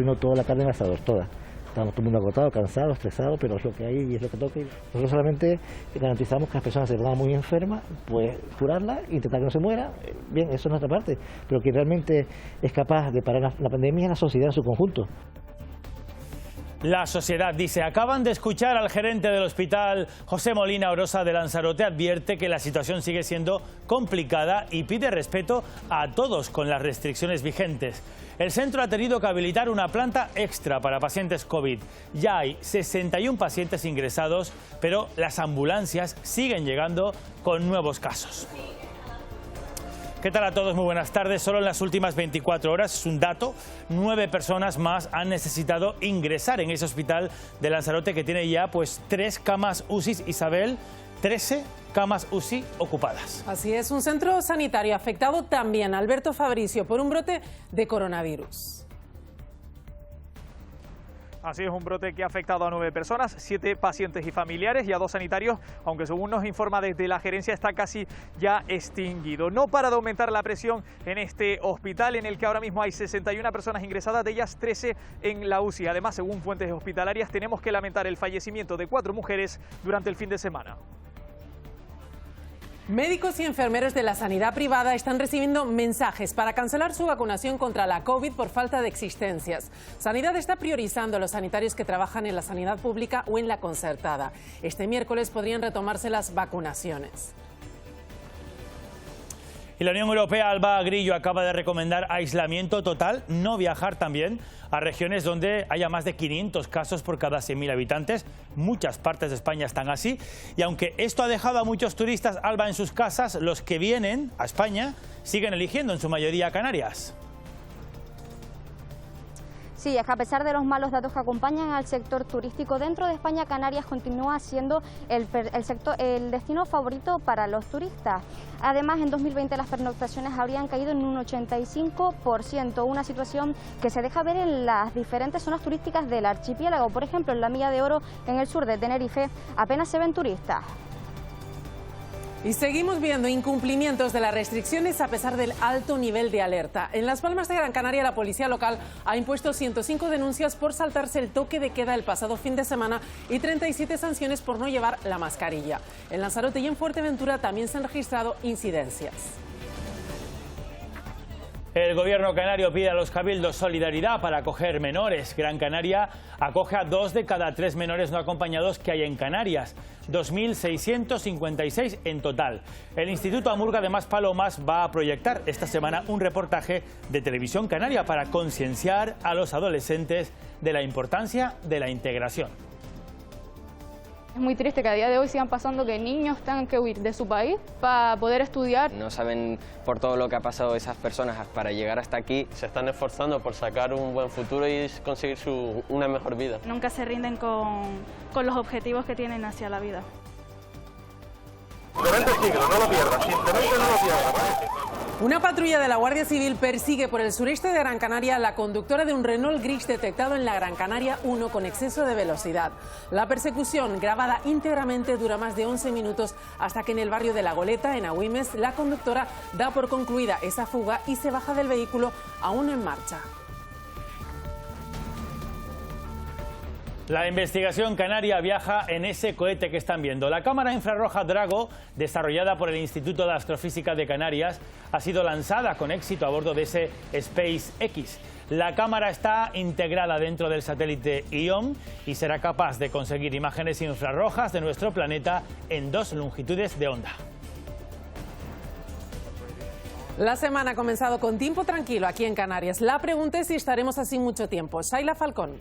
poniendo toda la carne en el asador, toda. Estamos todo el mundo agotado, cansado, estresado, pero es lo que hay y es lo que toca. Nosotros solamente garantizamos que las personas se pongan muy enfermas, pues curarla, intentar que no se muera. Bien, eso es nuestra parte, pero que realmente es capaz de parar la pandemia es la sociedad en su conjunto. La sociedad dice, acaban de escuchar al gerente del hospital, José Molina Orosa de Lanzarote, advierte que la situación sigue siendo complicada y pide respeto a todos con las restricciones vigentes. El centro ha tenido que habilitar una planta extra para pacientes COVID. Ya hay 61 pacientes ingresados, pero las ambulancias siguen llegando con nuevos casos. ¿Qué tal a todos? Muy buenas tardes. Solo en las últimas 24 horas, es un dato, 9 personas más han necesitado ingresar en ese hospital de Lanzarote que tiene ya pues 3 camas UCI, Isabel, 13 camas UCI ocupadas. Así es, un centro sanitario afectado también, Alberto Fabricio, por un brote de coronavirus. Así es, un brote que ha afectado a 9 personas, 7 pacientes y familiares y a 2 sanitarios, aunque según nos informa desde la gerencia está casi ya extinguido. No para de aumentar la presión en este hospital en el que ahora mismo hay 61 personas ingresadas, de ellas 13 en la UCI. Además, según fuentes hospitalarias, tenemos que lamentar el fallecimiento de 4 mujeres durante el fin de semana. Médicos y enfermeros de la sanidad privada están recibiendo mensajes para cancelar su vacunación contra la COVID por falta de existencias. Sanidad está priorizando a los sanitarios que trabajan en la sanidad pública o en la concertada. Este miércoles podrían retomarse las vacunaciones. Y la Unión Europea, Alba Grillo, acaba de recomendar aislamiento total, no viajar también a regiones donde haya más de 500 casos por cada 100.000 habitantes. Muchas partes de España están así. Y aunque esto ha dejado a muchos turistas, Alba, en sus casas, los que vienen a España siguen eligiendo en su mayoría Canarias. Sí, es que a pesar de los malos datos que acompañan al sector turístico dentro de España, Canarias continúa siendo el destino favorito para los turistas. Además, en 2020 las pernoctaciones habrían caído en un 85%, una situación que se deja ver en las diferentes zonas turísticas del archipiélago. Por ejemplo, en la Milla de Oro, en el sur de Tenerife, apenas se ven turistas. Y seguimos viendo incumplimientos de las restricciones a pesar del alto nivel de alerta. En Las Palmas de Gran Canaria, la policía local ha impuesto 105 denuncias por saltarse el toque de queda el pasado fin de semana y 37 sanciones por no llevar la mascarilla. En Lanzarote y en Fuerteventura también se han registrado incidencias. El gobierno canario pide a los cabildos solidaridad para acoger menores. Gran Canaria acoge a 2 de cada 3 menores no acompañados que hay en Canarias, 2.656 en total. El Instituto Amurga de Maspalomas va a proyectar esta semana un reportaje de Televisión Canaria para concienciar a los adolescentes de la importancia de la integración. Es muy triste que a día de hoy sigan pasando que niños tengan que huir de su país para poder estudiar. No saben por todo lo que ha pasado esas personas para llegar hasta aquí. Se están esforzando por sacar un buen futuro y conseguir una mejor vida. Nunca se rinden con los objetivos que tienen hacia la vida. Simplemente síguelo, no lo pierdas, simplemente no lo pierdas, ¿vale? Una patrulla de la Guardia Civil persigue por el sureste de Gran Canaria a la conductora de un Renault Gris detectado en la Gran Canaria 1 con exceso de velocidad. La persecución, grabada íntegramente, dura más de 11 minutos hasta que en el barrio de La Goleta, en Agüimes, la conductora da por concluida esa fuga y se baja del vehículo aún en marcha. La investigación canaria viaja en ese cohete que están viendo. La cámara infrarroja Drago, desarrollada por el Instituto de Astrofísica de Canarias, ha sido lanzada con éxito a bordo de ese SpaceX. La cámara está integrada dentro del satélite ION y será capaz de conseguir imágenes infrarrojas de nuestro planeta en 2 longitudes de onda. La semana ha comenzado con tiempo tranquilo aquí en Canarias. La pregunta es si estaremos así mucho tiempo. Shaila Falcón.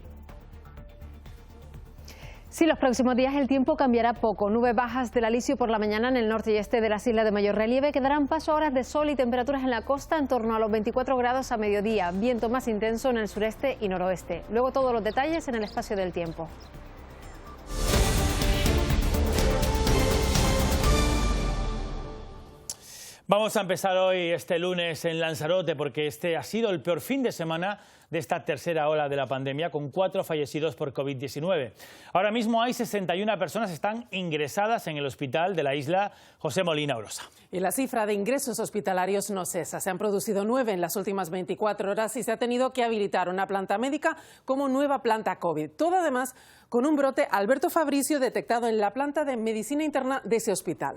Sí, los próximos días el tiempo cambiará poco. Nubes bajas del alisio por la mañana en el norte y este de las islas de mayor relieve que darán paso a horas de sol y temperaturas en la costa en torno a los 24 grados a mediodía. Viento más intenso en el sureste y noroeste. Luego todos los detalles en el espacio del tiempo. Vamos a empezar hoy, este lunes, en Lanzarote, porque este ha sido el peor fin de semana de esta tercera ola de la pandemia, con 4 fallecidos por COVID-19. Ahora mismo hay 61 personas que están ingresadas en el hospital de la isla José Molina Aurosa. Y la cifra de ingresos hospitalarios no cesa. Se han producido 9 en las últimas 24 horas y se ha tenido que habilitar una planta médica como nueva planta COVID. Todo además con un brote Alberto Fabricio detectado en la planta de medicina interna de ese hospital.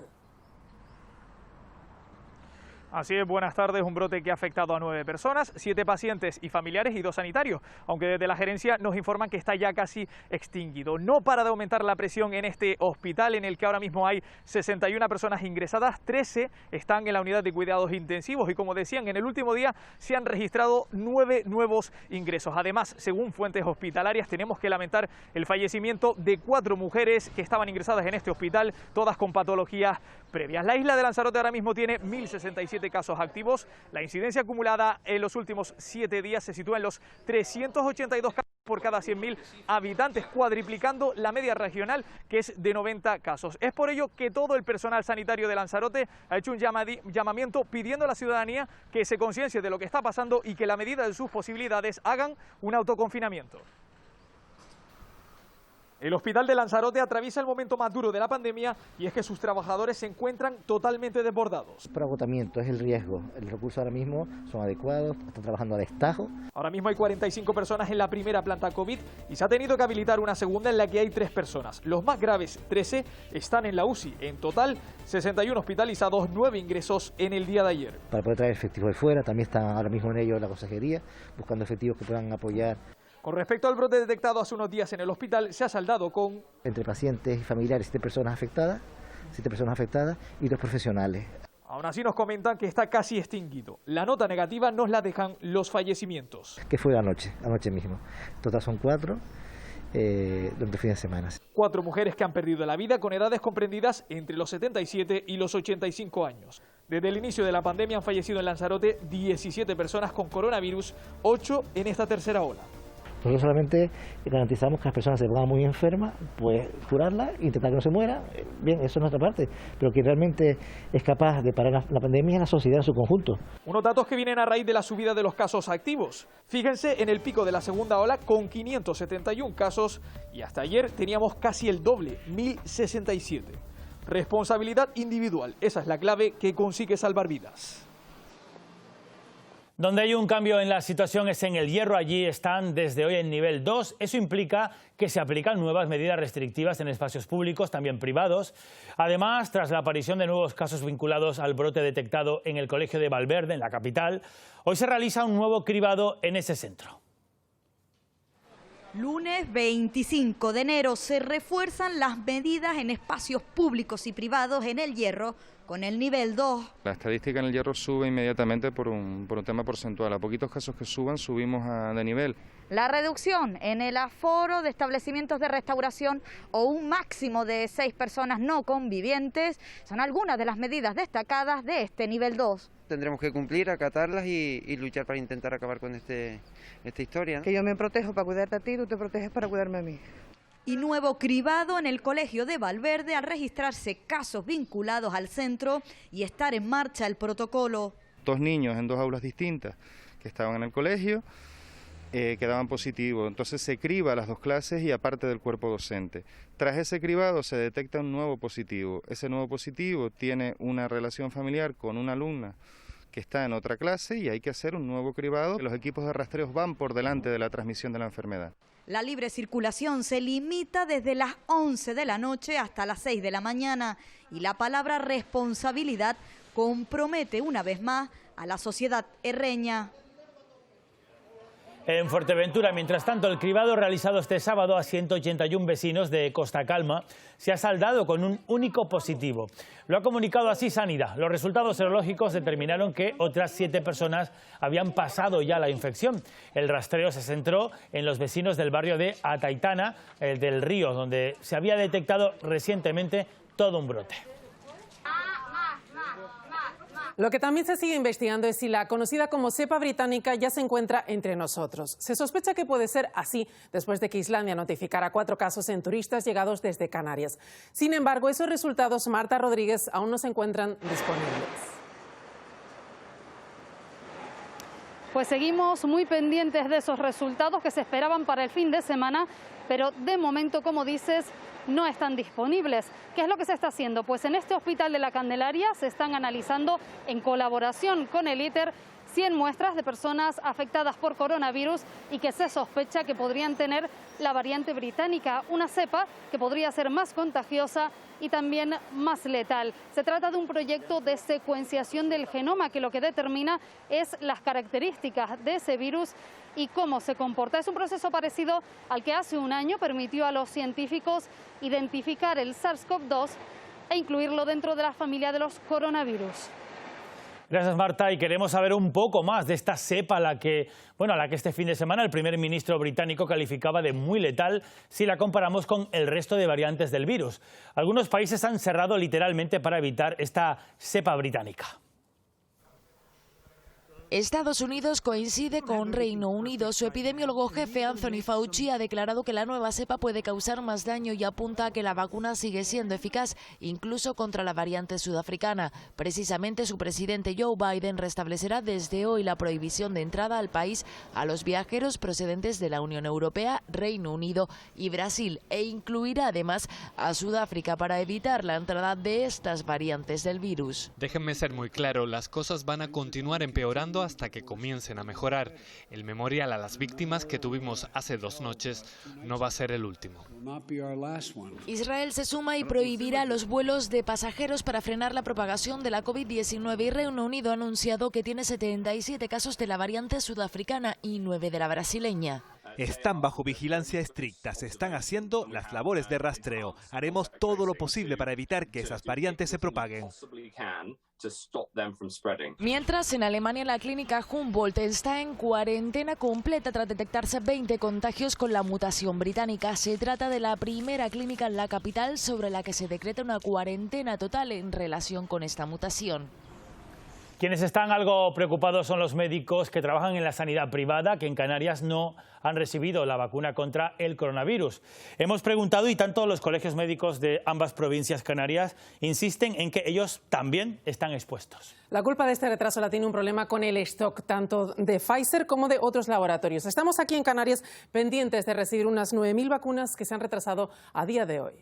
Así es, buenas tardes. Un brote que ha afectado a 9 personas, 7 pacientes y familiares y 2 sanitarios, aunque desde la gerencia nos informan que está ya casi extinguido. No para de aumentar la presión en este hospital en el que ahora mismo hay 61 personas ingresadas, 13 están en la unidad de cuidados intensivos y, como decían, en el último día se han registrado 9 nuevos ingresos. Además, según fuentes hospitalarias, tenemos que lamentar el fallecimiento de 4 mujeres que estaban ingresadas en este hospital, todas con patologías previas. La isla de Lanzarote ahora mismo tiene 1.067 casos activos. La incidencia acumulada en los últimos 7 días se sitúa en los 382 casos por cada 100.000 habitantes, cuadriplicando la media regional, que es de 90 casos. Es por ello que todo el personal sanitario de Lanzarote ha hecho un llamamiento pidiendo a la ciudadanía que se conciencie de lo que está pasando y que, a la medida de sus posibilidades, hagan un autoconfinamiento. El hospital de Lanzarote atraviesa el momento más duro de la pandemia y es que sus trabajadores se encuentran totalmente desbordados. Por agotamiento es el riesgo. Los recursos ahora mismo son adecuados, están trabajando a destajo. Ahora mismo hay 45 personas en la primera planta COVID y se ha tenido que habilitar una segunda en la que hay 3 personas. Los más graves, 13, están en la UCI. En total, 61 hospitalizados, 9 ingresos en el día de ayer. Para poder traer efectivos de fuera, también están ahora mismo en ello la consejería, buscando efectivos que puedan apoyar. Con respecto al brote detectado hace unos días en el hospital, se ha saldado con... Entre pacientes y familiares, 7 personas afectadas y 2 profesionales. Aún así nos comentan que está casi extinguido. La nota negativa nos la dejan los fallecimientos. Que fue anoche mismo. En total son 4 durante el fin de semana. 4 mujeres que han perdido la vida con edades comprendidas entre los 77 y los 85 años. Desde el inicio de la pandemia han fallecido en Lanzarote 17 personas con coronavirus, 8 en esta tercera ola. Nosotros solamente garantizamos que las personas se pongan muy enfermas, pues curarlas, intentar que no se muera. Bien, eso es nuestra parte, pero que realmente es capaz de parar la pandemia es la sociedad en su conjunto. Unos datos que vienen a raíz de la subida de los casos activos. Fíjense en el pico de la segunda ola con 571 casos y hasta ayer teníamos casi el doble, 1.067. Responsabilidad individual, esa es la clave que consigue salvar vidas. Donde hay un cambio en la situación es en El Hierro. Allí están desde hoy en nivel 2. Eso implica que se aplican nuevas medidas restrictivas en espacios públicos, también privados. Además, tras la aparición de nuevos casos vinculados al brote detectado en el Colegio de Valverde, en la capital, hoy se realiza un nuevo cribado en ese centro. Lunes 25 de enero se refuerzan las medidas en espacios públicos y privados en El Hierro con el nivel 2. La estadística en El Hierro sube inmediatamente por un tema porcentual. A poquitos casos que suban, subimos de nivel. La reducción en el aforo de establecimientos de restauración o un máximo de 6 personas no convivientes son algunas de las medidas destacadas de este nivel 2. Tendremos que cumplir, acatarlas y luchar para intentar acabar con esta historia, ¿no? Que yo me protejo para cuidarte a ti, tú te proteges para cuidarme a mí. Y nuevo cribado en el Colegio de Valverde al registrarse casos vinculados al centro y estar en marcha el protocolo. 2 niños en 2 aulas distintas que estaban en el colegio quedaban positivos, entonces se criba las 2 clases y aparte del cuerpo docente. Tras ese cribado se detecta un nuevo positivo. Ese nuevo positivo tiene una relación familiar con una alumna que está en otra clase y hay que hacer un nuevo cribado. Los equipos de rastreos van por delante de la transmisión de la enfermedad. La libre circulación se limita desde las 11 de la noche hasta las 6 de la mañana y la palabra responsabilidad compromete una vez más a la sociedad herreña. En Fuerteventura, mientras tanto, el cribado realizado este sábado a 181 vecinos de Costa Calma se ha saldado con un único positivo. Lo ha comunicado así Sanidad. Los resultados serológicos determinaron que otras 7 personas habían pasado ya la infección. El rastreo se centró en los vecinos del barrio de Ataitana, del Río, donde se había detectado recientemente todo un brote. Lo que también se sigue investigando es si la conocida como cepa británica ya se encuentra entre nosotros. Se sospecha que puede ser así después de que Islandia notificara 4 casos en turistas llegados desde Canarias. Sin embargo, esos resultados, Marta Rodríguez, aún no se encuentran disponibles. Pues seguimos muy pendientes de esos resultados que se esperaban para el fin de semana, pero de momento, como dices, no están disponibles. ¿Qué es lo que se está haciendo? Pues en este Hospital de la Candelaria se están analizando en colaboración con el ITER 100 muestras de personas afectadas por coronavirus y que se sospecha que podrían tener la variante británica, una cepa que podría ser más contagiosa y también más letal. Se trata de un proyecto de secuenciación del genoma que lo que determina es las características de ese virus y cómo se comporta. Es un proceso parecido al que hace un año permitió a los científicos identificar el SARS-CoV-2 e incluirlo dentro de la familia de los coronavirus. Gracias, Marta. Y queremos saber un poco más de esta cepa a la que este fin de semana el primer ministro británico calificaba de muy letal si la comparamos con el resto de variantes del virus. Algunos países han cerrado literalmente para evitar esta cepa británica. Estados Unidos coincide con Reino Unido. Su epidemiólogo jefe Anthony Fauci ha declarado que la nueva cepa puede causar más daño y apunta a que la vacuna sigue siendo eficaz incluso contra la variante sudafricana. Precisamente su presidente Joe Biden restablecerá desde hoy la prohibición de entrada al país a los viajeros procedentes de la Unión Europea, Reino Unido y Brasil e incluirá además a Sudáfrica para evitar la entrada de estas variantes del virus. Déjenme ser muy claro, las cosas van a continuar empeorando hasta que comiencen a mejorar. El memorial a las víctimas que tuvimos hace 2 noches no va a ser el último. Israel se suma y prohibirá los vuelos de pasajeros para frenar la propagación de la COVID-19 y Reino Unido ha anunciado que tiene 77 casos de la variante sudafricana y 9 de la brasileña. Están bajo vigilancia estricta, se están haciendo las labores de rastreo. Haremos todo lo posible para evitar que esas variantes se propaguen. Mientras, en Alemania la clínica Humboldt está en cuarentena completa tras detectarse 20 contagios con la mutación británica. Se trata de la primera clínica en la capital sobre la que se decreta una cuarentena total en relación con esta mutación. Quienes están algo preocupados son los médicos que trabajan en la sanidad privada, que en Canarias no han recibido la vacuna contra el coronavirus. Hemos preguntado y tanto los colegios médicos de ambas provincias canarias insisten en que ellos también están expuestos. La culpa de este retraso la tiene un problema con el stock tanto de Pfizer como de otros laboratorios. Estamos aquí en Canarias pendientes de recibir unas 9.000 vacunas que se han retrasado a día de hoy.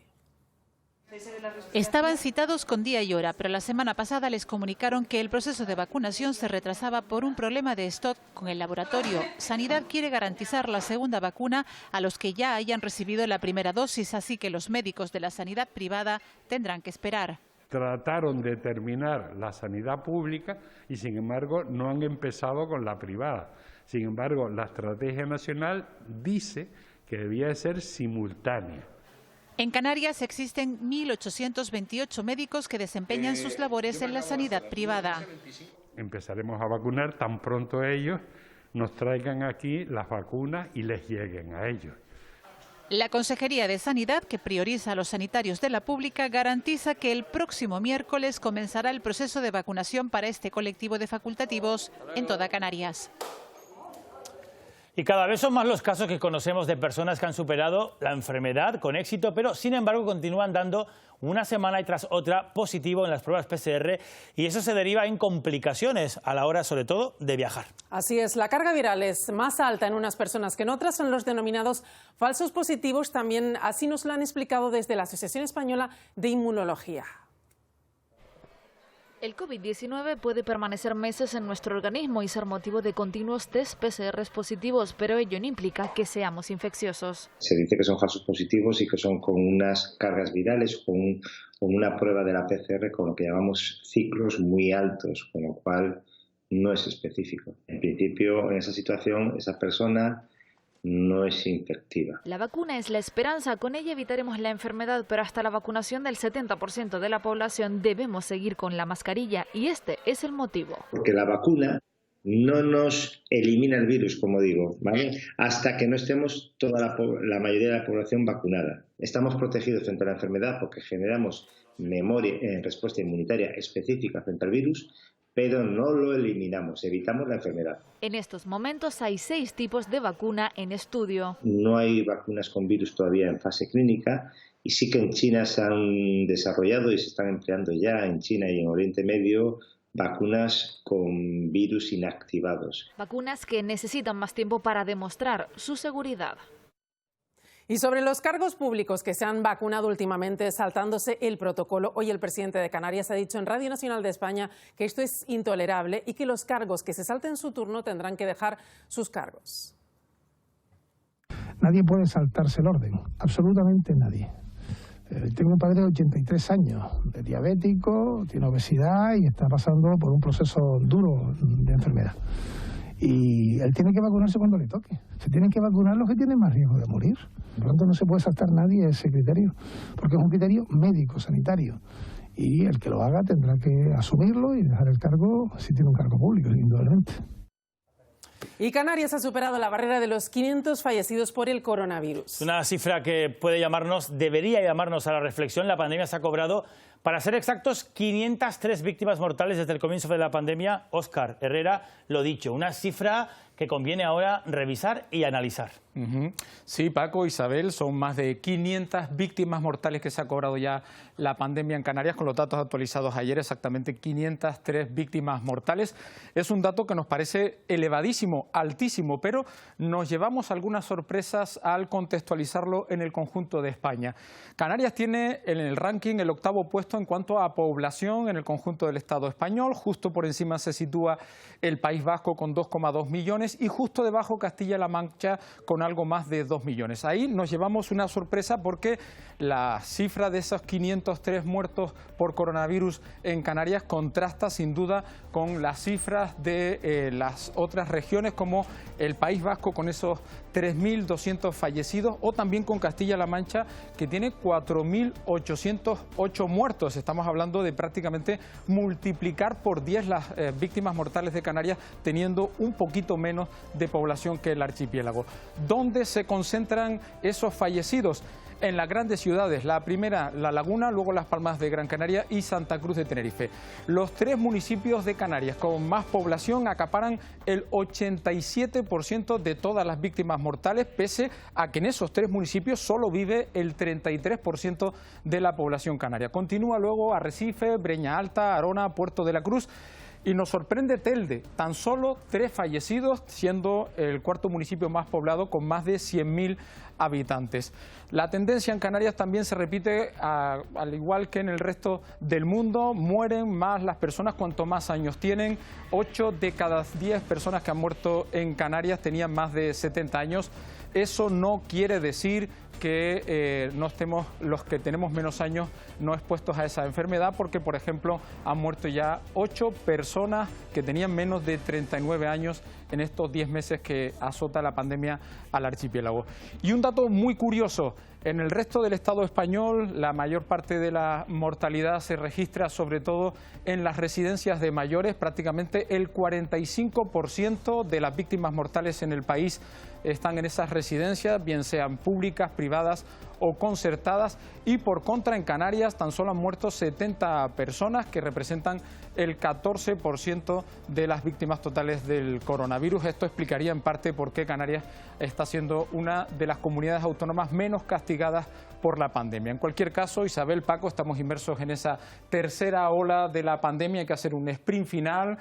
Estaban citados con día y hora, pero la semana pasada les comunicaron que el proceso de vacunación se retrasaba por un problema de stock con el laboratorio. Sanidad quiere garantizar la segunda vacuna a los que ya hayan recibido la primera dosis, así que los médicos de la sanidad privada tendrán que esperar. Trataron de terminar la sanidad pública y, sin embargo, no han empezado con la privada. Sin embargo, la estrategia nacional dice que debía de ser simultánea. En Canarias existen 1.828 médicos que desempeñan sus labores en la sanidad privada. Empezaremos a vacunar tan pronto ellos nos traigan aquí las vacunas y les lleguen a ellos. La Consejería de Sanidad, que prioriza a los sanitarios de la pública, garantiza que el próximo miércoles comenzará el proceso de vacunación para este colectivo de facultativos en toda Canarias. Y cada vez son más los casos que conocemos de personas que han superado la enfermedad con éxito, pero sin embargo continúan dando una semana y tras otra positivo en las pruebas PCR y eso se deriva en complicaciones a la hora, sobre todo, de viajar. Así es, la carga viral es más alta en unas personas que en otras, son los denominados falsos positivos. También así nos lo han explicado desde la Asociación Española de Inmunología. El COVID-19 puede permanecer meses en nuestro organismo y ser motivo de continuos test PCR positivos, pero ello no implica que seamos infecciosos. Se dice que son falsos positivos y que son con unas cargas virales, con una prueba de la PCR con lo que llamamos ciclos muy altos, con lo cual no es específico. En principio, en esa situación, esa persona no es infectiva. La vacuna es la esperanza, con ella evitaremos la enfermedad, pero hasta la vacunación del 70% de la población debemos seguir con la mascarilla y este es el motivo. Porque la vacuna no nos elimina el virus, como digo, ¿vale? Hasta que no estemos toda la mayoría de la población vacunada. Estamos protegidos frente a la enfermedad porque generamos memoria, respuesta inmunitaria específica frente al virus, pero no lo eliminamos, evitamos la enfermedad. En estos momentos hay 6 tipos de vacuna en estudio. No hay vacunas con virus todavía en fase clínica y sí que en China se han desarrollado y se están empleando ya en China y en Oriente Medio vacunas con virus inactivados. Vacunas que necesitan más tiempo para demostrar su seguridad. Y sobre los cargos públicos que se han vacunado últimamente saltándose el protocolo, hoy el presidente de Canarias ha dicho en Radio Nacional de España que esto es intolerable y que los cargos que se salten su turno tendrán que dejar sus cargos. Nadie puede saltarse el orden, absolutamente nadie. Tengo un padre de 83 años, de diabético, tiene obesidad y está pasando por un proceso duro de enfermedad. Y él tiene que vacunarse cuando le toque. Se tienen que vacunar los que tienen más riesgo de morir. Por lo tanto, no se puede saltar nadie ese criterio, porque es un criterio médico, sanitario. Y el que lo haga tendrá que asumirlo y dejar el cargo si tiene un cargo público, indudablemente. Y Canarias ha superado la barrera de los 500 fallecidos por el coronavirus. Una cifra que puede llamarnos, debería llamarnos a la reflexión. La pandemia se ha cobrado, para ser exactos, 503 víctimas mortales desde el comienzo de la pandemia. Óscar Herrera, lo dicho, una cifra que conviene ahora revisar y analizar. Sí, Paco, Isabel, son más de 500 víctimas mortales que se ha cobrado ya la pandemia en Canarias, con los datos actualizados ayer, exactamente 503 víctimas mortales. Es un dato que nos parece elevadísimo, altísimo, pero nos llevamos algunas sorpresas al contextualizarlo en el conjunto de España. Canarias tiene en el ranking el 8º puesto en cuanto a población en el conjunto del Estado español. Justo por encima se sitúa el País Vasco con 2,2 millones y justo debajo Castilla-La Mancha con algo más de 2 millones. Ahí nos llevamos una sorpresa porque la cifra de esos 503 muertos por coronavirus en Canarias contrasta sin duda con las cifras de las otras regiones como el País Vasco con esos 3.200 fallecidos o también con Castilla-La Mancha que tiene 4.808 muertos. Estamos hablando de prácticamente multiplicar por 10 las víctimas mortales de Canarias teniendo un poquito menos de población que el archipiélago. ¿Dónde se concentran esos fallecidos? En las grandes ciudades, la primera La Laguna, luego Las Palmas de Gran Canaria y Santa Cruz de Tenerife. Los 3 municipios de Canarias con más población acaparan el 87% de todas las víctimas mortales, pese a que en esos 3 municipios solo vive el 33% de la población canaria. Continúa luego Arrecife, Breña Alta, Arona, Puerto de la Cruz. Y nos sorprende Telde, tan solo 3 fallecidos, siendo el 4º municipio más poblado con más de 100.000 habitantes. La tendencia en Canarias también se repite, al igual que en el resto del mundo, mueren más las personas cuanto más años tienen. 8 de cada 10 personas que han muerto en Canarias tenían más de 70 años. Eso no quiere decir que no estemos los que tenemos menos años no expuestos a esa enfermedad, porque por ejemplo han muerto ya 8 personas que tenían menos de 39 años en estos 10 meses que azota la pandemia al archipiélago. Y un dato muy curioso, en el resto del Estado español la mayor parte de la mortalidad se registra sobre todo en las residencias de mayores. Prácticamente el 45% de las víctimas mortales en el país están en esas residencias, bien sean públicas, privadas o concertadas, y por contra en Canarias tan solo han muerto 70 personas que representan el 14% de las víctimas totales del coronavirus. Esto explicaría en parte por qué Canarias está siendo una de las comunidades autónomas menos castigadas por la pandemia. En cualquier caso, Isabel, Paco, estamos inmersos en esa tercera ola de la pandemia. Hay que hacer un sprint final,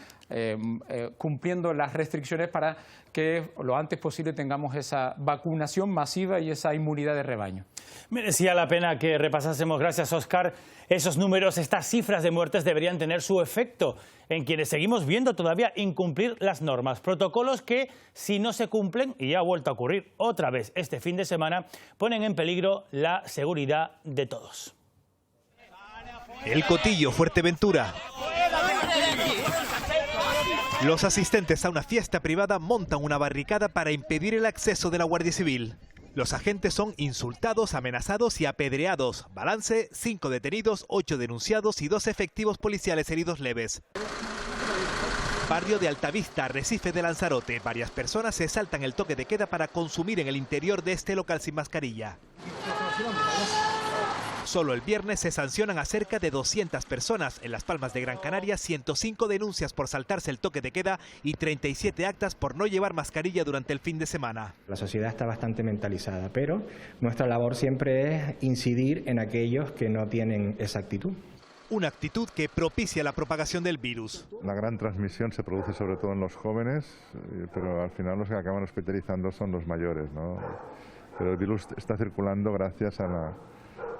cumpliendo las restricciones para que lo antes posible tengamos esa vacunación masiva y esa inmunidad de rebaño. Merecía la pena que repasásemos, gracias Óscar, esos números. Estas cifras de muertes deberían tener su efecto en quienes seguimos viendo todavía incumplir las normas, protocolos que, si no se cumplen, y ya ha vuelto a ocurrir otra vez este fin de semana, ponen en peligro la seguridad de todos. El Cotillo, Fuerteventura. Los asistentes a una fiesta privada montan una barricada para impedir el acceso de la Guardia Civil. Los agentes son insultados, amenazados y apedreados. Balance: 5 detenidos, 8 denunciados y 2 efectivos policiales heridos leves. Barrio de Altavista, Arrecife de Lanzarote. Varias personas se saltan el toque de queda para consumir en el interior de este local sin mascarilla. Solo el viernes se sancionan a cerca de 200 personas. En Las Palmas de Gran Canaria, 105 denuncias por saltarse el toque de queda y 37 actas por no llevar mascarilla durante el fin de semana. La sociedad está bastante mentalizada, pero nuestra labor siempre es incidir en aquellos que no tienen esa actitud. una actitud que propicia la propagación del virus. La gran transmisión se produce sobre todo en los jóvenes, pero al final los que acaban hospitalizando son los mayores, ¿no? Pero el virus está circulando gracias a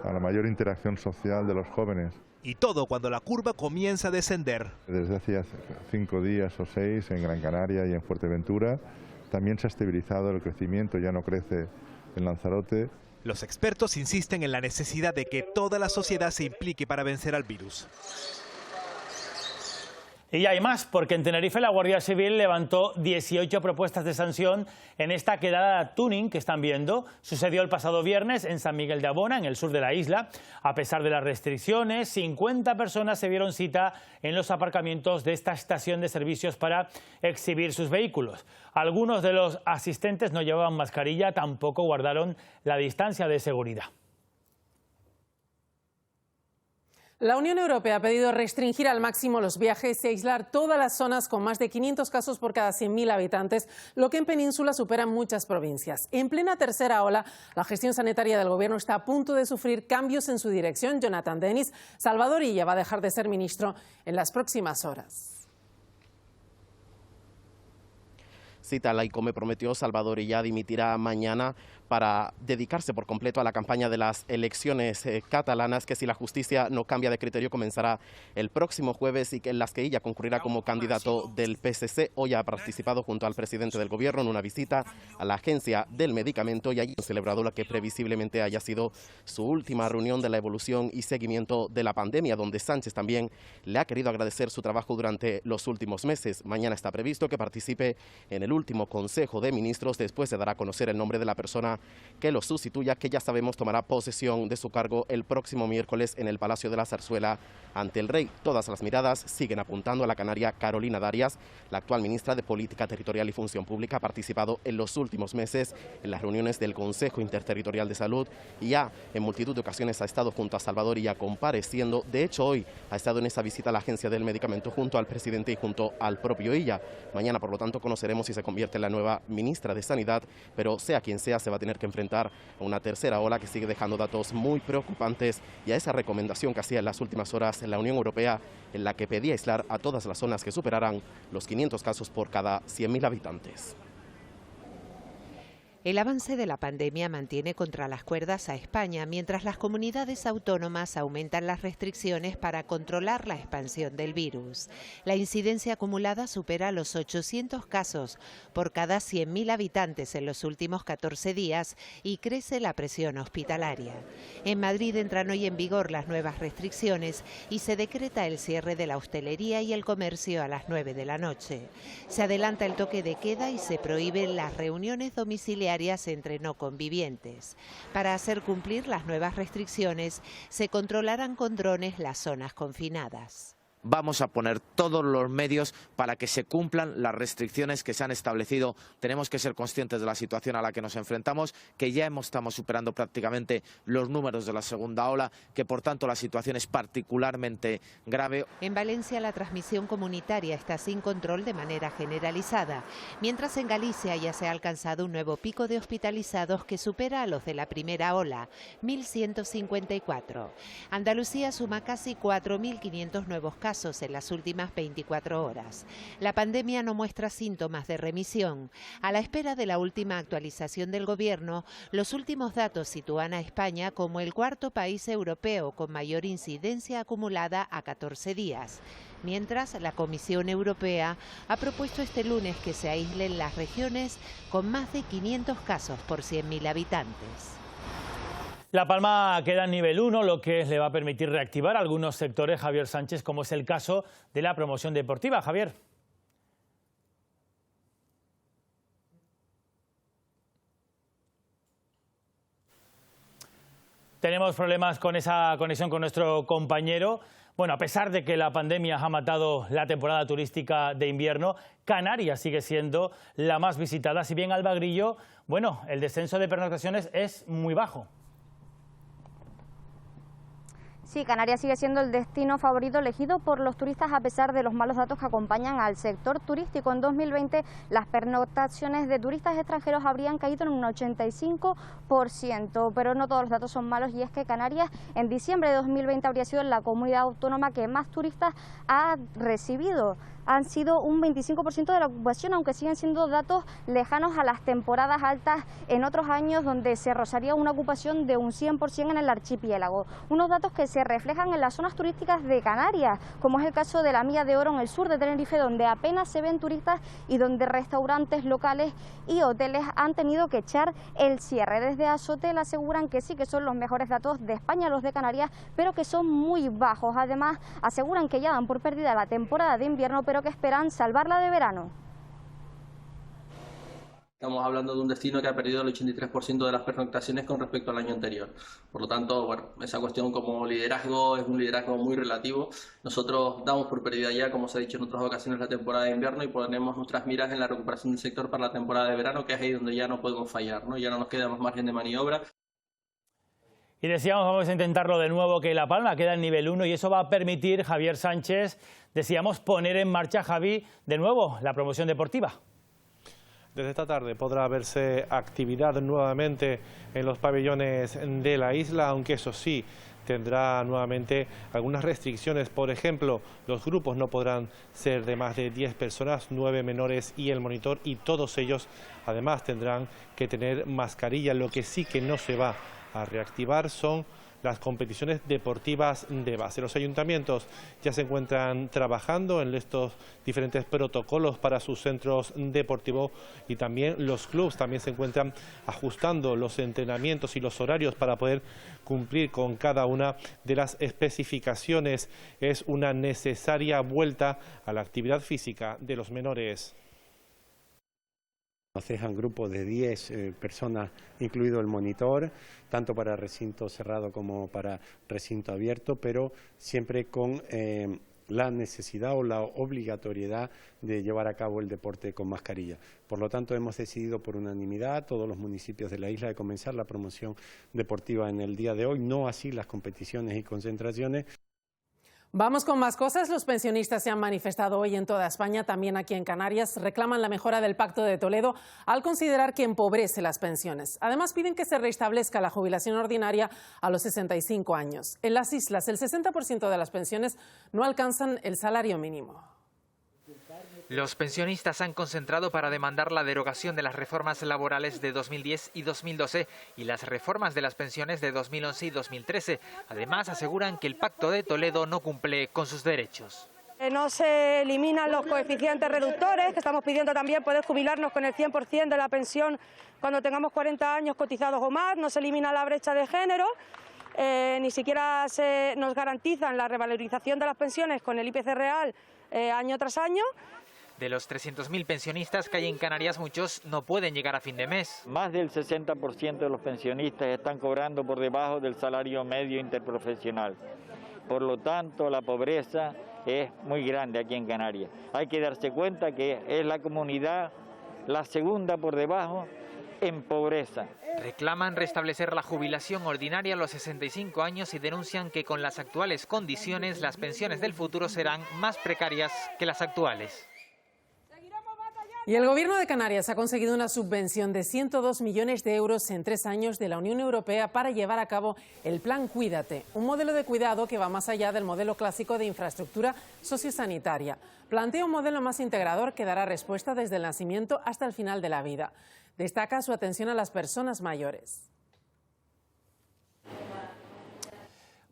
la mayor interacción social de los jóvenes. Y todo cuando la curva comienza a descender. Desde hace 5 días o 6 en Gran Canaria y en Fuerteventura también se ha estabilizado el crecimiento, ya no crece en Lanzarote. Los expertos insisten en la necesidad de que toda la sociedad se implique para vencer al virus. Y hay más, porque en Tenerife la Guardia Civil levantó 18 propuestas de sanción en esta quedada tuning que están viendo. Sucedió el pasado viernes en San Miguel de Abona, en el sur de la isla. A pesar de las restricciones, 50 personas se dieron cita en los aparcamientos de esta estación de servicios para exhibir sus vehículos. Algunos de los asistentes no llevaban mascarilla, tampoco guardaron la distancia de seguridad. La Unión Europea ha pedido restringir al máximo los viajes y aislar todas las zonas con más de 500 casos por cada 100.000 habitantes, lo que en Península supera muchas provincias. En plena tercera ola, la gestión sanitaria del Gobierno está a punto de sufrir cambios en su dirección. Jonathan Dennis, Salvador Illa va a dejar de ser ministro en las próximas horas. Sí, tal y como prometió, Salvador Illa dimitirá mañana para dedicarse por completo a la campaña de las elecciones catalanas, que si la justicia no cambia de criterio comenzará el próximo jueves y en las que Illa concurrirá como candidato del PSC. Hoy ha participado junto al presidente del Gobierno en una visita a la Agencia del Medicamento y allí han celebrado la que previsiblemente haya sido su última reunión de la evolución y seguimiento de la pandemia, donde Sánchez también le ha querido agradecer su trabajo durante los últimos meses. Mañana está previsto que participe en el último Consejo de Ministros. Después se dará a conocer el nombre de la persona que lo sustituya, que ya sabemos tomará posesión de su cargo el próximo miércoles en el Palacio de la Zarzuela ante el Rey. Todas las miradas siguen apuntando a la canaria Carolina Darias. La actual ministra de Política Territorial y Función Pública ha participado en los últimos meses en las reuniones del Consejo Interterritorial de Salud y ya en multitud de ocasiones ha estado junto a Salvador Illa compareciendo. De hecho, hoy ha estado en esa visita a la Agencia del Medicamento junto al presidente y junto al propio Illa. Mañana, por lo tanto, conoceremos si se convierte en la nueva ministra de Sanidad, pero sea quien sea, se va a tener que enfrentar a una tercera ola que sigue dejando datos muy preocupantes y a esa recomendación que hacía en las últimas horas la Unión Europea, en la que pedía aislar a todas las zonas que superaran los 500 casos por cada 100.000 habitantes. El avance de la pandemia mantiene contra las cuerdas a España, mientras las comunidades autónomas aumentan las restricciones para controlar la expansión del virus. La incidencia acumulada supera los 800 casos por cada 100.000 habitantes en los últimos 14 días y crece la presión hospitalaria. En Madrid entran hoy en vigor las nuevas restricciones y se decreta el cierre de la hostelería y el comercio a las 9 de la noche. Se adelanta el toque de queda y se prohíben las reuniones domiciliarias entre no convivientes. Para hacer cumplir las nuevas restricciones, se controlarán con drones las zonas confinadas. Vamos a poner todos los medios para que se cumplan las restricciones que se han establecido. Tenemos que ser conscientes de la situación a la que nos enfrentamos, que ya estamos superando prácticamente los números de la segunda ola, que por tanto la situación es particularmente grave. En Valencia la transmisión comunitaria está sin control de manera generalizada, mientras en Galicia ya se ha alcanzado un nuevo pico de hospitalizados que supera a los de la primera ola, 1.154. Andalucía suma casi 4.500 nuevos casos en las últimas 24 horas. La pandemia no muestra síntomas de remisión. A la espera de la última actualización del Gobierno, los últimos datos sitúan a España como el cuarto país europeo con mayor incidencia acumulada a 14 días. Mientras, la Comisión Europea ha propuesto este lunes que se aíslen las regiones con más de 500 casos por 100.000 habitantes. La Palma queda en nivel 1, lo que le va a permitir reactivar algunos sectores, Javier Sánchez, como es el caso de la promoción deportiva. Javier. Tenemos problemas con esa conexión con nuestro compañero. Bueno, a pesar de que la pandemia ha matado la temporada turística de invierno, Canarias sigue siendo la más visitada. Si bien Alba Grillo, bueno, el descenso de pernoctaciones es muy bajo. Sí, Canarias sigue siendo el destino favorito elegido por los turistas a pesar de los malos datos que acompañan al sector turístico. En 2020 las pernoctaciones de turistas extranjeros habrían caído en un 85%, pero no todos los datos son malos, y es que Canarias en diciembre de 2020 habría sido la comunidad autónoma que más turistas ha recibido. Han sido un 25% de la ocupación, aunque siguen siendo datos lejanos a las temporadas altas en otros años donde se rozaría una ocupación de un 100% en el archipiélago. Unos datos que se reflejan en las zonas turísticas de Canarias, como es el caso de la Milla de Oro en el sur de Tenerife, donde apenas se ven turistas y donde restaurantes locales y hoteles han tenido que echar el cierre. Desde Azotel aseguran que sí que son los mejores datos de España los de Canarias, pero que son muy bajos. Además, aseguran que ya dan por perdida la temporada de invierno, pero que esperan salvarla de verano. Estamos hablando de un destino que ha perdido el 83% de las pernoctaciones con respecto al año anterior. Por lo tanto, bueno, esa cuestión como liderazgo es un liderazgo muy relativo. Nosotros damos por perdida ya, como se ha dicho en otras ocasiones, la temporada de invierno y ponemos nuestras miras en la recuperación del sector para la temporada de verano, que es ahí donde ya no podemos fallar, ¿no? Ya no nos queda más margen de maniobra. Y decíamos, vamos a intentarlo de nuevo, que La Palma queda en nivel 1 y eso va a permitir, Javier Sánchez, decíamos, poner en marcha, Javi, de nuevo la promoción deportiva. Desde esta tarde podrá verse actividad nuevamente en los pabellones de la isla, aunque eso sí, tendrá nuevamente algunas restricciones. Por ejemplo, los grupos no podrán ser de más de 10 personas, 9 menores y el monitor, y todos ellos además tendrán que tener mascarilla. Lo que sí que no se va a reactivar son las competiciones deportivas de base. Los ayuntamientos ya se encuentran trabajando en estos diferentes protocolos para sus centros deportivos, y también los clubes también se encuentran ajustando los entrenamientos y los horarios para poder cumplir con cada una de las especificaciones. Es una necesaria vuelta a la actividad física de los menores. Nos dejan grupos de 10 personas, incluido el monitor, tanto para recinto cerrado como para recinto abierto, pero siempre con la necesidad o la obligatoriedad de llevar a cabo el deporte con mascarilla. Por lo tanto, hemos decidido por unanimidad, todos los municipios de la isla, de comenzar la promoción deportiva en el día de hoy, no así las competiciones y concentraciones. Vamos con más cosas. Los pensionistas se han manifestado hoy en toda España, también aquí en Canarias. Reclaman la mejora del Pacto de Toledo al considerar que empobrece las pensiones. Además, piden que se restablezca la jubilación ordinaria a los 65 años. En las islas, el 60% de las pensiones no alcanzan el salario mínimo. Los pensionistas se han concentrado para demandar la derogación de las reformas laborales de 2010 y 2012 y las reformas de las pensiones de 2011 y 2013. Además, aseguran que el Pacto de Toledo no cumple con sus derechos. No se eliminan los coeficientes reductores, que estamos pidiendo también poder jubilarnos con el 100% de la pensión cuando tengamos 40 años cotizados o más. No se elimina la brecha de género. Ni siquiera nos garantizan la revalorización de las pensiones con el IPC real año tras año. De los 300.000 pensionistas que hay en Canarias, muchos no pueden llegar a fin de mes. Más del 60% de los pensionistas están cobrando por debajo del salario medio interprofesional. Por lo tanto, la pobreza es muy grande aquí en Canarias. Hay que darse cuenta que es la comunidad la segunda por debajo en pobreza. Reclaman restablecer la jubilación ordinaria a los 65 años y denuncian que con las actuales condiciones las pensiones del futuro serán más precarias que las actuales. Y el Gobierno de Canarias ha conseguido una subvención de 102 millones de euros en 3 años de la Unión Europea para llevar a cabo el Plan Cuídate, un modelo de cuidado que va más allá del modelo clásico de infraestructura sociosanitaria. Plantea un modelo más integrador que dará respuesta desde el nacimiento hasta el final de la vida. Destaca su atención a las personas mayores.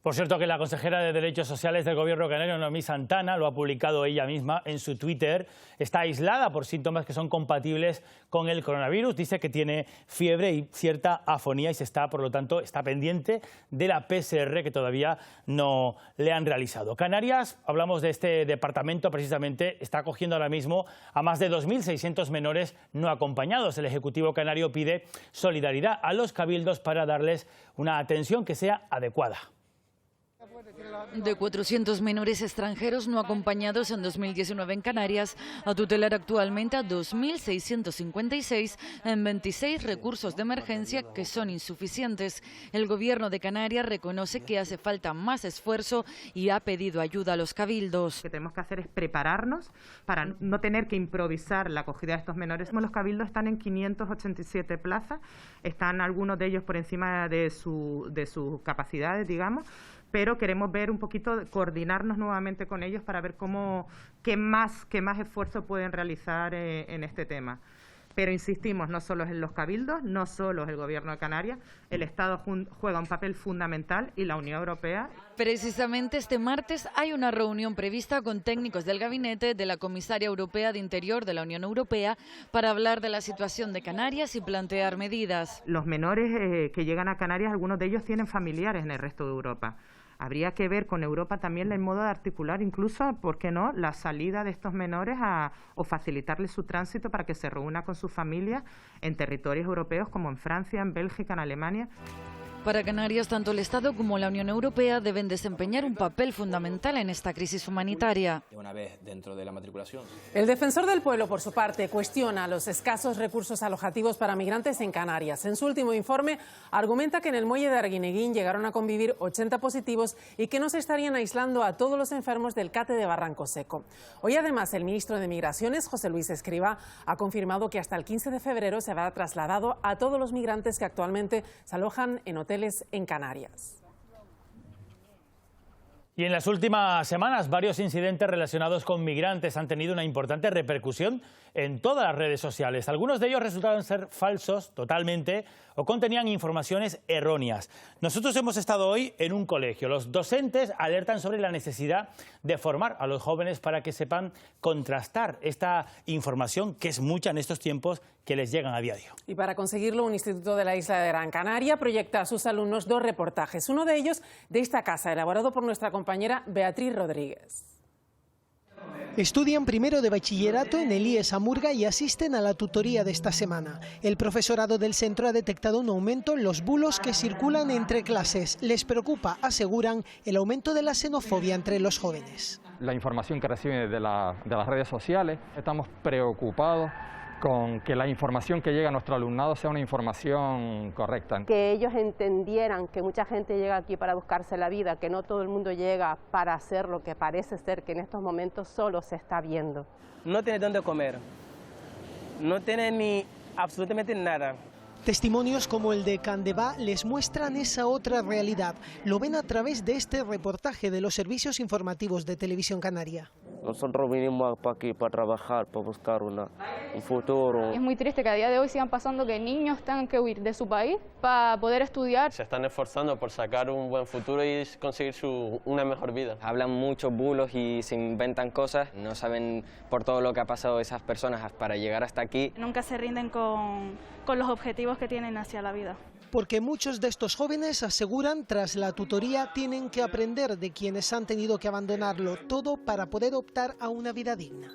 Por cierto, que la consejera de Derechos Sociales del Gobierno canario, Noemí Santana, lo ha publicado ella misma en su Twitter, está aislada por síntomas que son compatibles con el coronavirus. Dice que tiene fiebre y cierta afonía y por lo tanto, está pendiente de la PCR que todavía no le han realizado. Canarias, hablamos de este departamento precisamente, está acogiendo ahora mismo a más de 2.600 menores no acompañados. El Ejecutivo canario pide solidaridad a los cabildos para darles una atención que sea adecuada. De 400 menores extranjeros no acompañados en 2019 en Canarias, a tutelar actualmente a 2.656 en 26 recursos de emergencia que son insuficientes. El Gobierno de Canarias reconoce que hace falta más esfuerzo y ha pedido ayuda a los cabildos. Lo que tenemos que hacer es prepararnos para no tener que improvisar la acogida de estos menores. Los cabildos están en 587 plazas, están algunos de ellos por encima de sus capacidades, digamos, pero queremos ver un poquito, coordinarnos nuevamente con ellos para ver qué más esfuerzo pueden realizar en este tema. Pero insistimos, no solo es en los cabildos, no solo es el Gobierno de Canarias, el Estado juega un papel fundamental y la Unión Europea. Precisamente este martes hay una reunión prevista con técnicos del gabinete de la Comisaria Europea de Interior de la Unión Europea para hablar de la situación de Canarias y plantear medidas. Los menores que llegan a Canarias, algunos de ellos tienen familiares en el resto de Europa. Habría que ver con Europa también el modo de articular, incluso, ¿por qué no?, la salida de estos menores o facilitarles su tránsito para que se reúna con sus familias en territorios europeos como en Francia, en Bélgica, en Alemania. Para Canarias, tanto el Estado como la Unión Europea deben desempeñar un papel fundamental en esta crisis humanitaria. Una vez dentro de la matriculación. El Defensor del Pueblo, por su parte, cuestiona los escasos recursos alojativos para migrantes en Canarias. En su último informe, argumenta que en el muelle de Arguineguín llegaron a convivir 80 positivos y que no se estarían aislando a todos los enfermos del CATE de Barranco Seco. Hoy, además, el ministro de Migraciones, José Luis Escrivá, ha confirmado que hasta el 15 de febrero se habrá trasladado a todos los migrantes que actualmente se alojan en hoteles en Canarias. Y en las últimas semanas, varios incidentes relacionados con migrantes han tenido una importante repercusión en todas las redes sociales. Algunos de ellos resultaron ser falsos totalmente o contenían informaciones erróneas. Nosotros hemos estado hoy en un colegio. Los docentes alertan sobre la necesidad de formar a los jóvenes para que sepan contrastar esta información, que es mucha en estos tiempos, que les llegan a diario. Y para conseguirlo, un instituto de la isla de Gran Canaria proyecta a sus alumnos 2 reportajes. Uno de ellos de esta casa, elaborado por nuestra compañera Beatriz Rodríguez. Estudian primero de bachillerato en el IES Amurga y asisten a la tutoría de esta semana. El profesorado del centro ha detectado un aumento en los bulos que circulan entre clases. Les preocupa, aseguran, el aumento de la xenofobia entre los jóvenes. La información que reciben de las redes sociales, estamos preocupados con que la información que llega a nuestro alumnado sea una información correcta. Que ellos entendieran que mucha gente llega aquí para buscarse la vida, que no todo el mundo llega para hacer lo que parece ser que en estos momentos solo se está viendo. No tiene dónde comer, no tiene ni absolutamente nada. Testimonios como el de Candebá les muestran esa otra realidad. Lo ven a través de este reportaje de los servicios informativos de Televisión Canaria. Nosotros vinimos para aquí para trabajar, para buscar un futuro. Es muy triste que a día de hoy sigan pasando que niños tengan que huir de su país para poder estudiar. Se están esforzando por sacar un buen futuro y conseguir una mejor vida. Hablan muchos bulos y se inventan cosas, no saben por todo lo que ha pasado esas personas para llegar hasta aquí. Nunca se rinden con los objetivos que tienen hacia la vida. Porque muchos de estos jóvenes aseguran, tras la tutoría, tienen que aprender de quienes han tenido que abandonarlo todo para poder optar a una vida digna.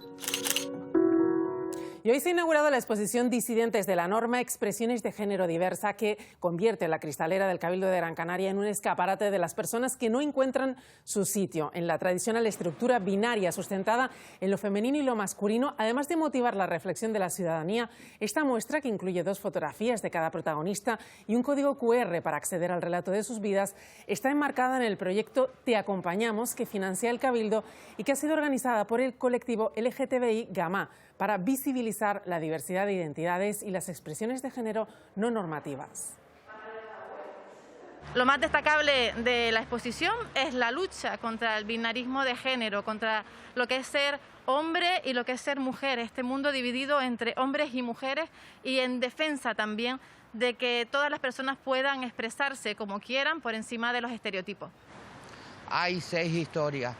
Y hoy se ha inaugurado la exposición Disidentes de la Norma, expresiones de género diversa, que convierte la cristalera del Cabildo de Gran Canaria en un escaparate de las personas que no encuentran su sitio en la tradicional estructura binaria sustentada en lo femenino y lo masculino. Además de motivar la reflexión de la ciudadanía, esta muestra, que incluye 2 fotografías de cada protagonista y un código QR para acceder al relato de sus vidas, está enmarcada en el proyecto Te Acompañamos, que financia el Cabildo y que ha sido organizada por el colectivo LGTBI Gamma, para visibilizar la diversidad de identidades y las expresiones de género no normativas. Lo más destacable de la exposición es la lucha contra el binarismo de género, contra lo que es ser hombre y lo que es ser mujer, este mundo dividido entre hombres y mujeres, y en defensa también de que todas las personas puedan expresarse como quieran por encima de los estereotipos. Hay 6 historias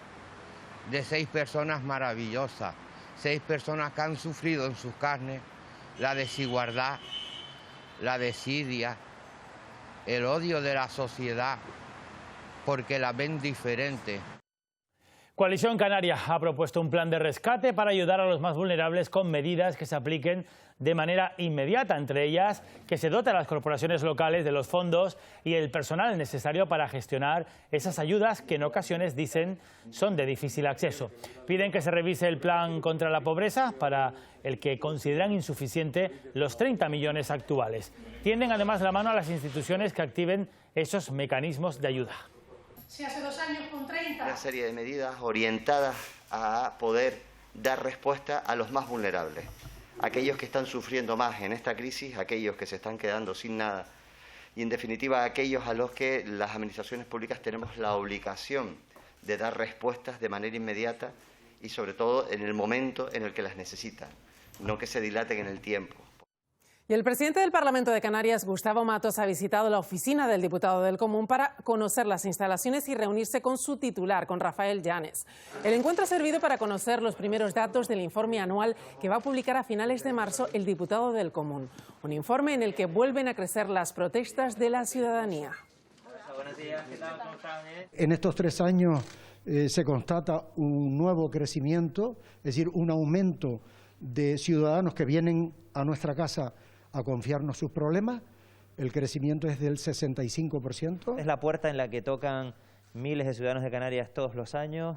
de 6 personas maravillosas. 6 personas que han sufrido en sus carnes la desigualdad, la desidia, el odio de la sociedad, porque la ven diferente. Coalición Canaria ha propuesto un plan de rescate para ayudar a los más vulnerables con medidas que se apliquen de manera inmediata, entre ellas que se dote a las corporaciones locales de los fondos y el personal necesario para gestionar esas ayudas que en ocasiones dicen son de difícil acceso. Piden que se revise el plan contra la pobreza, para el que consideran insuficiente los 30 millones actuales. Tienden además la mano a las instituciones que activen esos mecanismos de ayuda. Si hace 2 años con 30. Una serie de medidas orientadas a poder dar respuesta a los más vulnerables, aquellos que están sufriendo más en esta crisis, aquellos que se están quedando sin nada y, en definitiva, aquellos a los que las administraciones públicas tenemos la obligación de dar respuestas de manera inmediata y, sobre todo, en el momento en el que las necesitan, no que se dilaten en el tiempo. Y el presidente del Parlamento de Canarias, Gustavo Matos, ha visitado la oficina del diputado del Común para conocer las instalaciones y reunirse con su titular, con Rafael Llanes. El encuentro ha servido para conocer los primeros datos del informe anual que va a publicar a finales de marzo el diputado del Común. Un informe en el que vuelven a crecer las protestas de la ciudadanía. Buenos días, ¿qué tal? ¿Cómo están? En estos 3 años se constata un nuevo crecimiento, es decir, un aumento de ciudadanos que vienen a nuestra casa a confiarnos sus problemas. El crecimiento es del 65%. Es la puerta en la que tocan miles de ciudadanos de Canarias todos los años,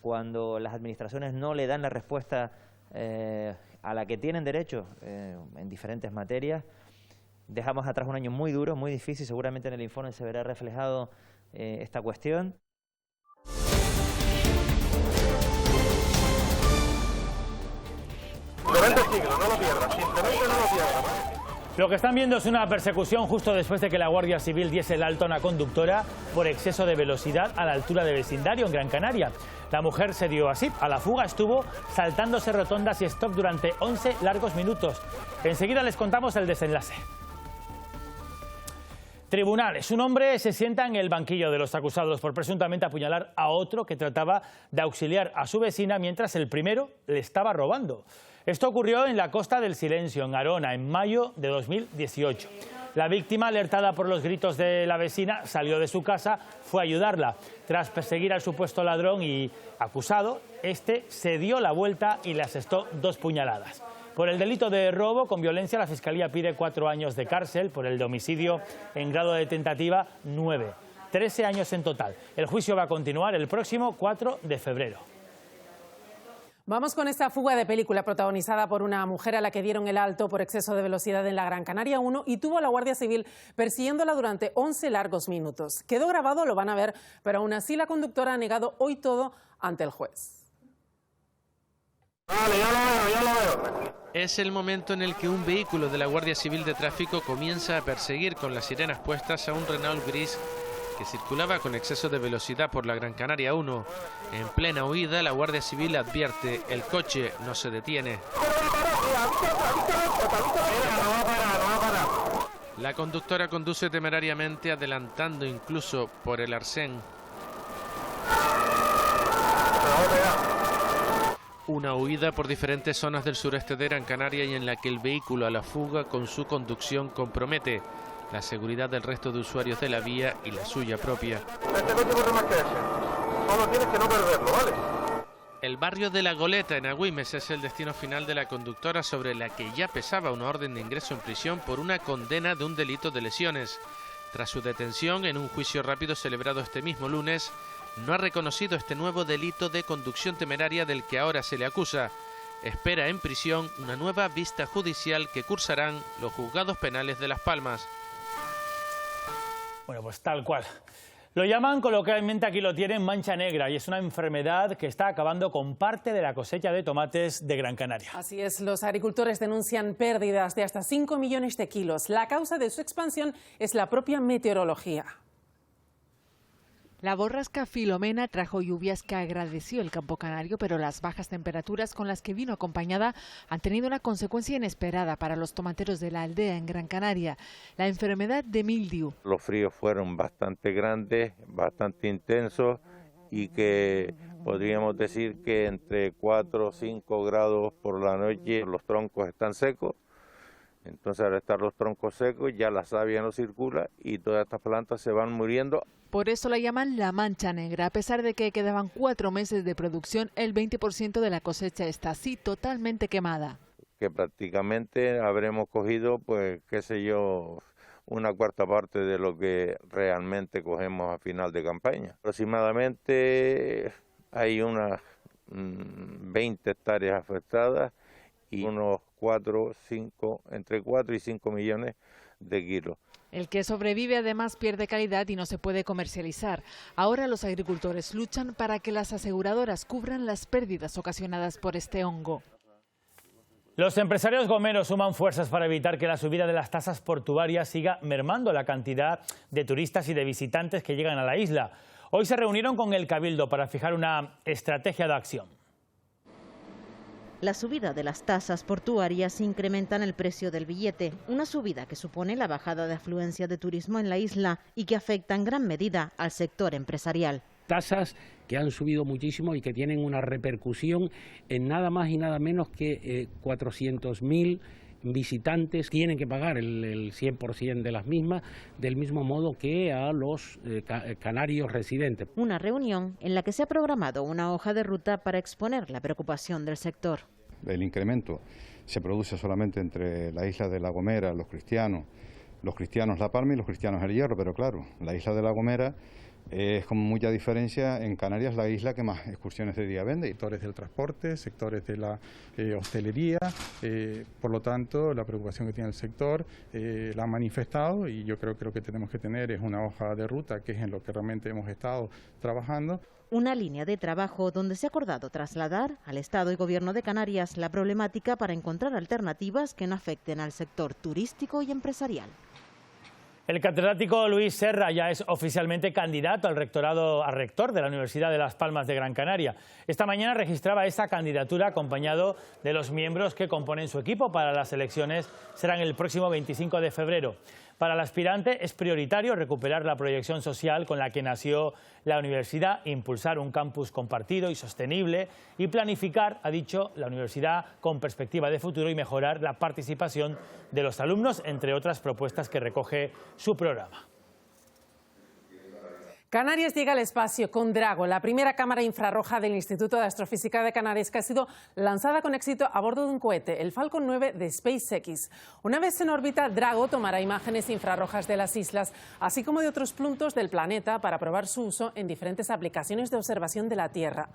cuando las administraciones no le dan la respuesta a la que tienen derecho en diferentes materias. Dejamos atrás un año muy duro, muy difícil, seguramente en el informe se verá reflejado esta cuestión. Lo que están viendo es una persecución justo después de que la Guardia Civil diese el alto a una conductora por exceso de velocidad a la altura de Vecindario, en Gran Canaria. La mujer se dio así a la fuga, estuvo saltándose rotondas y stop durante 11 largos minutos. Enseguida les contamos el desenlace. Tribunales. Un hombre se sienta en el banquillo de los acusados por presuntamente apuñalar a otro que trataba de auxiliar a su vecina mientras el primero le estaba robando. Esto ocurrió en la Costa del Silencio, en Arona, en mayo de 2018. La víctima, alertada por los gritos de la vecina, salió de su casa, fue a ayudarla. Tras perseguir al supuesto ladrón y acusado, este se dio la vuelta y le asestó 2 puñaladas. Por el delito de robo con violencia, la Fiscalía pide 4 años de cárcel, por el de homicidio en grado de tentativa 9. 13 años en total. El juicio va a continuar el próximo 4 de febrero. Vamos con esta fuga de película protagonizada por una mujer a la que dieron el alto por exceso de velocidad en la Gran Canaria 1 y tuvo a la Guardia Civil persiguiéndola durante 11 largos minutos. Quedó grabado, lo van a ver, pero aún así la conductora ha negado hoy todo ante el juez. Vale, ya lo veo. Es el momento en el que un vehículo de la Guardia Civil de Tráfico comienza a perseguir con las sirenas puestas a un Renault gris que circulaba con exceso de velocidad por la Gran Canaria 1. En plena huida, la Guardia Civil advierte: el coche no se detiene. La conductora conduce temerariamente, adelantando incluso por el arcén. Una huida por diferentes zonas del sureste de Gran Canaria y en la que el vehículo a la fuga con su conducción compromete la seguridad del resto de usuarios de la vía y la suya propia. Este coche corre más que ese. Solo tienes que no perderlo, ¿vale? El barrio de La Goleta, en Agüimes, es el destino final de la conductora, sobre la que ya pesaba una orden de ingreso en prisión por una condena de un delito de lesiones. Tras su detención, en un juicio rápido celebrado este mismo lunes, no ha reconocido este nuevo delito de conducción temeraria del que ahora se le acusa. Espera en prisión una nueva vista judicial que cursarán los juzgados penales de Las Palmas. Bueno, pues tal cual. Lo llaman, coloquialmente aquí lo tienen, mancha negra, y es una enfermedad que está acabando con parte de la cosecha de tomates de Gran Canaria. Así es, los agricultores denuncian pérdidas de hasta 5 millones de kilos. La causa de su expansión es la propia meteorología. La borrasca Filomena trajo lluvias que agradeció el campo canario, pero las bajas temperaturas con las que vino acompañada han tenido una consecuencia inesperada para los tomateros de la aldea en Gran Canaria: la enfermedad de mildiu. Los fríos fueron bastante grandes, bastante intensos, y que podríamos decir que entre 4 o 5 grados por la noche los troncos están secos. Entonces, al estar los troncos secos, ya la savia no circula y todas estas plantas se van muriendo Por eso la llaman la mancha negra. A pesar de que quedaban 4 meses de producción, el 20% de la cosecha está así totalmente quemada. Que prácticamente habremos cogido, pues, qué sé yo, una cuarta parte de lo que realmente cogemos a final de campaña. Aproximadamente hay unas 20 hectáreas afectadas y unos entre 4 y 5 millones de kilos. El que sobrevive además pierde calidad y no se puede comercializar. Ahora los agricultores luchan para que las aseguradoras cubran las pérdidas ocasionadas por este hongo. Los empresarios gomeros suman fuerzas para evitar que la subida de las tasas portuarias siga mermando la cantidad de turistas y de visitantes que llegan a la isla. Hoy se reunieron con el Cabildo para fijar una estrategia de acción. La subida de las tasas portuarias incrementan el precio del billete, una subida que supone la bajada de afluencia de turismo en la isla y que afecta en gran medida al sector empresarial. Tasas que han subido muchísimo y que tienen una repercusión en nada más y nada menos que 400.000 visitantes tienen que pagar el 100% de las mismas, del mismo modo que a los canarios residentes. Una reunión en la que se ha programado una hoja de ruta para exponer la preocupación del sector. El incremento se produce solamente entre la isla de La Gomera, los cristianos La Palma y los cristianos El Hierro, pero claro, la isla de La Gomera es con mucha diferencia en Canarias la isla que más excursiones de día vende. Sectores del transporte, sectores de la hostelería, por lo tanto la preocupación que tiene el sector la han manifestado y yo creo que lo que tenemos que tener es una hoja de ruta, que es en lo que realmente hemos estado trabajando. Una línea de trabajo donde se ha acordado trasladar al Estado y Gobierno de Canarias la problemática para encontrar alternativas que no afecten al sector turístico y empresarial. El catedrático Luis Serra ya es oficialmente candidato a rector de la Universidad de Las Palmas de Gran Canaria. Esta mañana registraba esa candidatura acompañado de los miembros que componen su equipo para las elecciones. Serán el próximo 25 de febrero. Para el aspirante es prioritario recuperar la proyección social con la que nació la universidad, impulsar un campus compartido y sostenible y planificar, ha dicho, la universidad con perspectiva de futuro y mejorar la participación de los alumnos, entre otras propuestas que recoge su programa. Canarias llega al espacio con Drago, la primera cámara infrarroja del Instituto de Astrofísica de Canarias, que ha sido lanzada con éxito a bordo de un cohete, el Falcon 9 de SpaceX. Una vez en órbita, Drago tomará imágenes infrarrojas de las islas, así como de otros puntos del planeta, para probar su uso en diferentes aplicaciones de observación de la Tierra.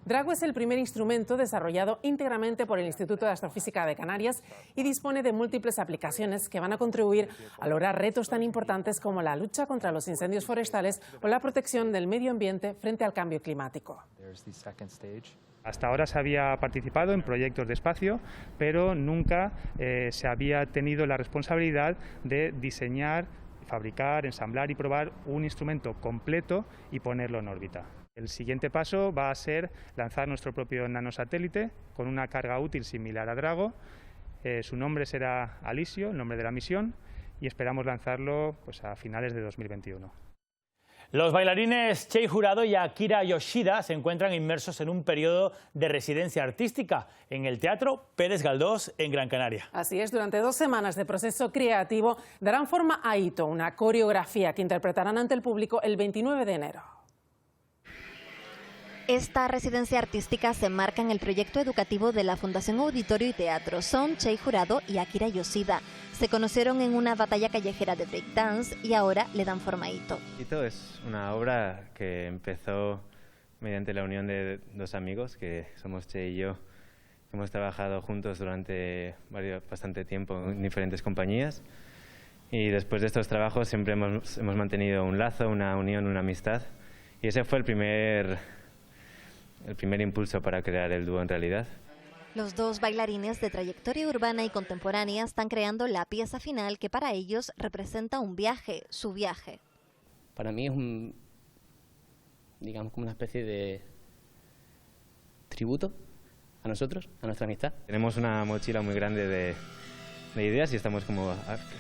Drago es el primer instrumento desarrollado íntegramente por el Instituto de Astrofísica de Canarias y dispone de múltiples aplicaciones que van a contribuir a lograr retos tan importantes como la lucha contra los incendios forestales o la protección del medio ambiente frente al cambio climático. Hasta ahora se había participado en proyectos de espacio, pero nunca se había tenido la responsabilidad de diseñar, fabricar, ensamblar y probar un instrumento completo y ponerlo en órbita. El siguiente paso va a ser lanzar nuestro propio nanosatélite con una carga útil similar a Drago. Su nombre será Alisio, el nombre de la misión, y esperamos lanzarlo pues, a finales de 2021. Los bailarines Chei Jurado y Akira Yoshida se encuentran inmersos en un periodo de residencia artística en el Teatro Pérez Galdós en Gran Canaria. Así es, durante 2 semanas de proceso creativo darán forma a Ito, una coreografía que interpretarán ante el público el 29 de enero. Esta residencia artística se enmarca en el proyecto educativo de la Fundación Auditorio y Teatro. Son Chei Jurado y Akira Yoshida. Se conocieron en una batalla callejera de breakdance y ahora le dan forma a Ito. Ito es una obra que empezó mediante la unión de 2 amigos, que somos Chei y yo. Hemos trabajado juntos durante bastante tiempo en diferentes compañías y después de estos trabajos siempre hemos mantenido un lazo, una unión, una amistad, y ese fue el primer impulso para crear el dúo en realidad. Los 2 bailarines de trayectoria urbana y contemporánea están creando la pieza final que para ellos representa un viaje, su viaje. Para mí es digamos como una especie de tributo a nosotros, a nuestra amistad. Tenemos una mochila muy grande de ideas y estamos como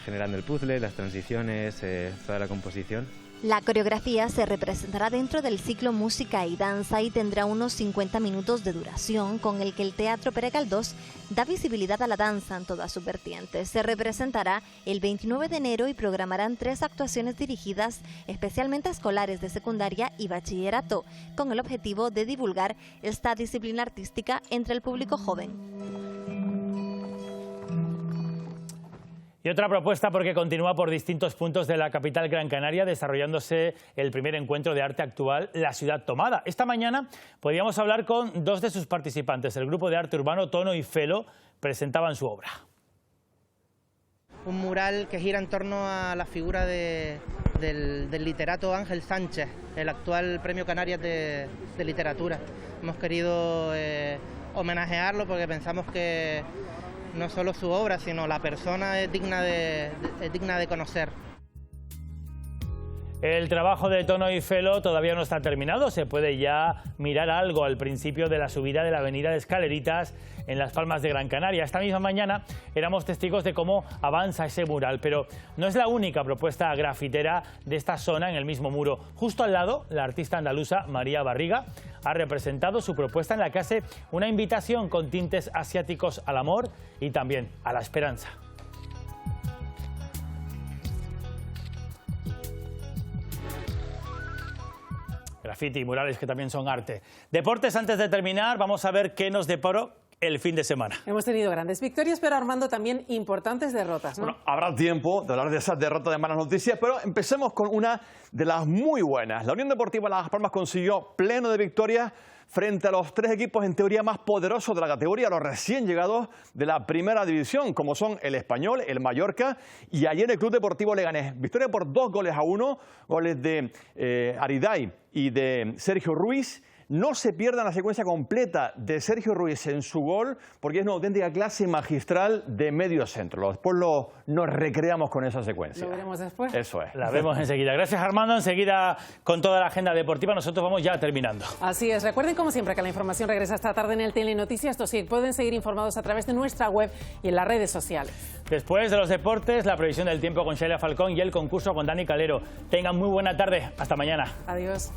generando el puzzle, las transiciones, toda la composición. La coreografía se representará dentro del ciclo Música y Danza y tendrá unos 50 minutos de duración, con el que el Teatro Pere Galdós da visibilidad a la danza en todas sus vertientes. Se representará el 29 de enero y programarán 3 actuaciones dirigidas especialmente a escolares de secundaria y bachillerato, con el objetivo de divulgar esta disciplina artística entre el público joven. Y otra propuesta porque continúa por distintos puntos de la capital Gran Canaria desarrollándose el primer encuentro de arte actual La Ciudad Tomada. Esta mañana podíamos hablar con 2 de sus participantes. El grupo de arte urbano Tono y Felo presentaban su obra. Un mural que gira en torno a la figura del literato Ángel Sánchez, el actual Premio Canarias de Literatura. Hemos querido homenajearlo porque pensamos que no solo su obra, sino la persona es digna de conocer. El trabajo de Tono y Felo todavía no está terminado. Se puede ya mirar algo al principio de la subida de la avenida de Escaleritas en Las Palmas de Gran Canaria. Esta misma mañana éramos testigos de cómo avanza ese mural, pero no es la única propuesta grafitera de esta zona en el mismo muro. Justo al lado, la artista andaluza María Barriga ha representado su propuesta en la que hace una invitación con tintes asiáticos al amor y también a la esperanza. Graffiti y murales que también son arte. Deportes, antes de terminar, vamos a ver qué nos deparó el fin de semana. Hemos tenido grandes victorias, pero Armando, también importantes derrotas, ¿no? Bueno, habrá tiempo de hablar de esas derrotas de malas noticias, pero empecemos con una de las muy buenas. La Unión Deportiva Las Palmas consiguió pleno de victorias frente a los 3 equipos en teoría más poderosos de la categoría, los recién llegados de la primera división, como son el Español, el Mallorca y ayer el Club Deportivo Leganés. Victoria por 2-1, goles de Ariday y de Sergio Ruiz. No se pierdan la secuencia completa de Sergio Ruiz en su gol, porque es una auténtica clase magistral de medio centro. Después nos recreamos con esa secuencia. Lo veremos después. Eso es. La vemos enseguida. Gracias, Armando. Enseguida con toda la agenda deportiva. Nosotros vamos ya terminando. Así es. Recuerden, como siempre, que la información regresa esta tarde en el Telenoticias. Esto sí, pueden seguir informados a través de nuestra web y en las redes sociales. Después de los deportes, la previsión del tiempo con Sheila Falcón y el concurso con Dani Calero. Tengan muy buena tarde. Hasta mañana. Adiós.